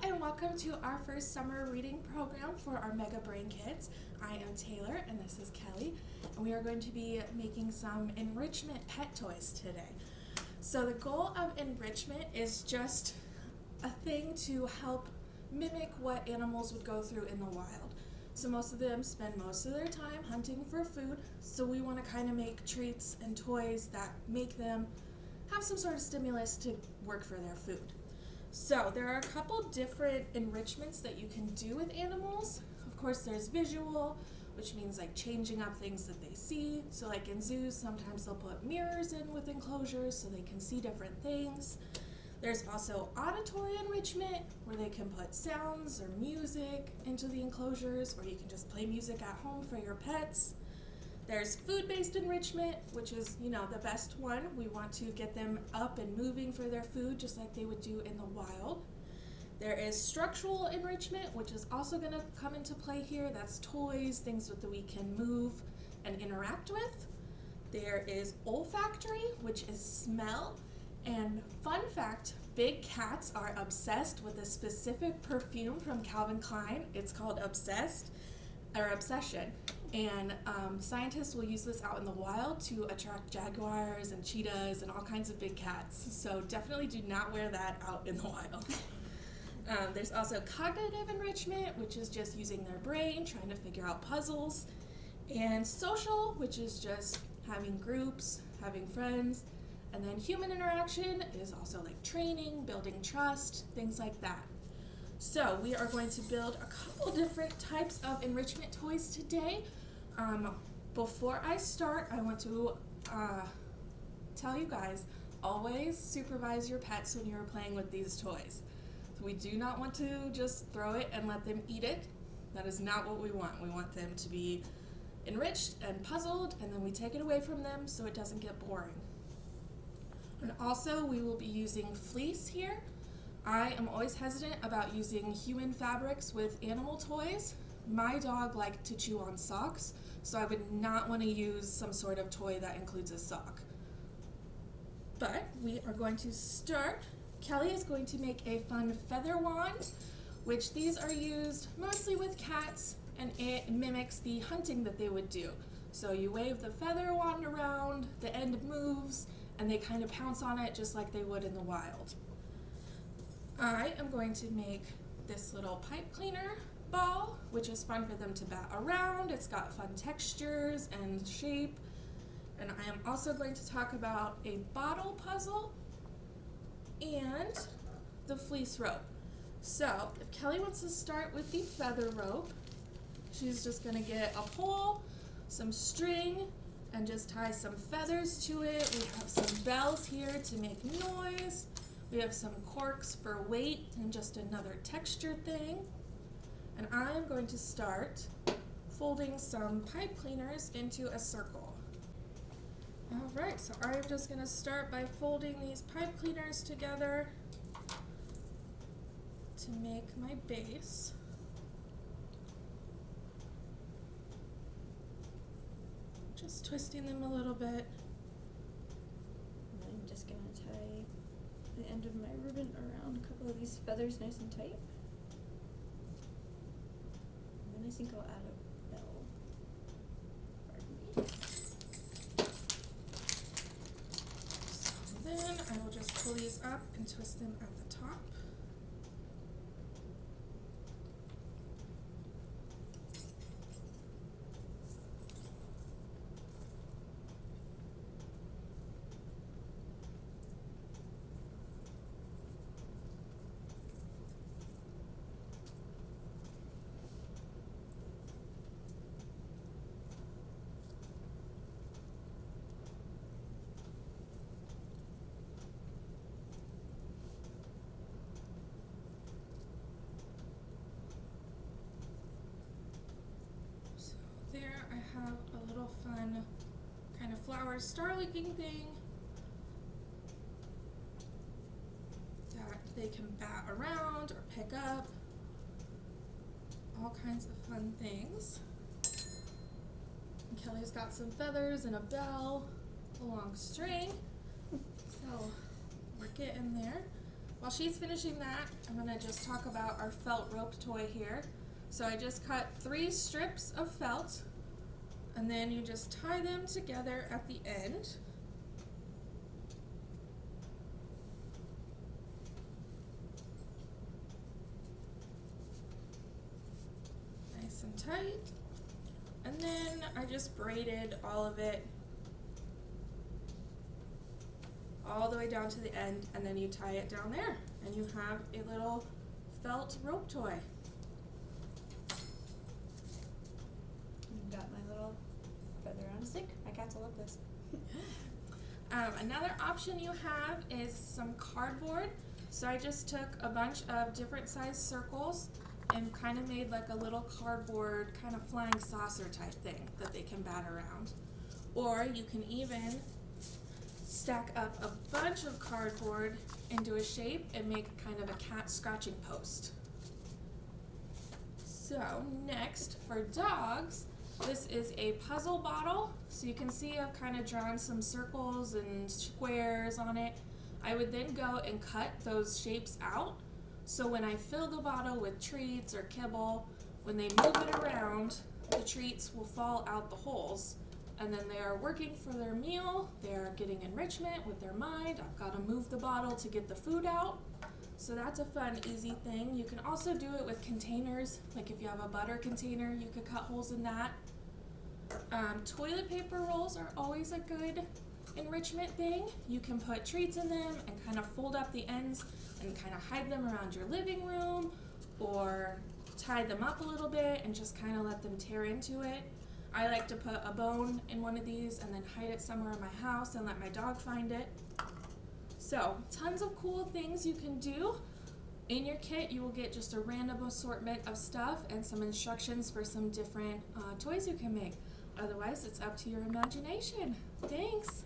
and welcome to our first summer reading program for our Mega Brain Kids. I am Taylor and this is Kelly, and we are going to be making some enrichment pet toys today. So the goal of enrichment is just a thing to help mimic what animals would go through in the wild. So most of them spend most of their time hunting for food, so we want to kind of make treats and toys that make them have some sort of stimulus to work for their food. So there are a couple different enrichments that you can do with animals. Of course, there's visual, which means like changing up things that they see. So like in zoos, sometimes they'll put mirrors in with enclosures so they can see different things. There's also auditory enrichment, where they can put sounds or music into the enclosures, or you can just play music at home for your pets. There's food-based enrichment, which is, the best one. We want to get them up and moving for their food, just like they would do in the wild. There is structural enrichment, which is also going to come into play here. That's toys, things that we can move and interact with. There is olfactory, which is smell. And fun fact, big cats are obsessed with a specific perfume from Calvin Klein. It's called Obsession. And scientists will use this out in the wild to attract jaguars and cheetahs and all kinds of big cats. So definitely do not wear that out in the wild. There's also cognitive enrichment, which is just using their brain, trying to figure out puzzles. And social, which is just having groups, having friends. And then human interaction is also like training, building trust, things like that. So we are going to build a couple different types of enrichment toys today. Before I start, I want to tell you guys, always supervise your pets when you're playing with these toys. So we do not want to just throw it and let them eat it. That is not what we want. We want them to be enriched and puzzled, and then we take it away from them so it doesn't get boring. And also, we will be using fleece here. I am always hesitant about using human fabrics with animal toys. My dog liked to chew on socks, so I would not want to use some sort of toy that includes a sock. But we are going to start. Kelly is going to make a fun feather wand, which these are used mostly with cats, and it mimics the hunting that they would do. So you wave the feather wand around, the end moves, and they kind of pounce on it just like they would in the wild. I am going to make this little pipe cleaner ball, which is fun for them to bat around. It's got fun textures and shape. And I am also going to talk about a bottle puzzle and the fleece rope. So if Kelly wants to start with the feather rope, she's just going to get a pole, some string, and just tie some feathers to it. We have some bells here to make noise. We have some corks for weight and just another texture thing. And I'm going to start folding some pipe cleaners into a circle. All right, so I'm just going to start by folding these pipe cleaners together to make my base. Just twisting them a little bit. I'm just going to tie the end of my ribbon around a couple of these feathers nice and tight. And then I think I'll add a bell. Pardon me. So then I will just pull these up and twist them at the top. There I have a little fun kind of flower star-looking thing that they can bat around or pick up. All kinds of fun things. And Kelly's got some feathers and a bell, a long string. So we're getting there. while she's finishing that, I'm gonna just talk about our felt rope toy here. So I just cut 3 strips of felt, and then you just tie them together at the end. Nice and tight. And then I just braided all of it all the way down to the end, and then you tie it down there, and you have a little felt rope toy. Got my little feather on a stick. My cats will love this. Another option you have is some cardboard. So I just took a bunch of different sized circles and kind of made like a little cardboard kind of flying saucer type thing that they can bat around. Or you can even stack up a bunch of cardboard into a shape and make kind of a cat scratching post. So next, for dogs, this is a puzzle bottle. So you can see I've kind of drawn some circles and squares on it. I would then go and cut those shapes out. So when I fill the bottle with treats or kibble, when they move it around, the treats will fall out the holes. And then they are working for their meal, they are getting enrichment with their mind. I've got to move the bottle to get the food out. So that's a fun, easy thing. You can also do it with containers. Like if you have a butter container, you could cut holes in that. Toilet paper rolls are always a good enrichment thing. You can put treats in them and kind of fold up the ends and kind of hide them around your living room, or tie them up a little bit and just kind of let them tear into it. I like to put a bone in one of these and then hide it somewhere in my house and let my dog find it. So, tons of cool things you can do. In your kit, you will get just a random assortment of stuff and some instructions for some different toys you can make. Otherwise, it's up to your imagination. Thanks!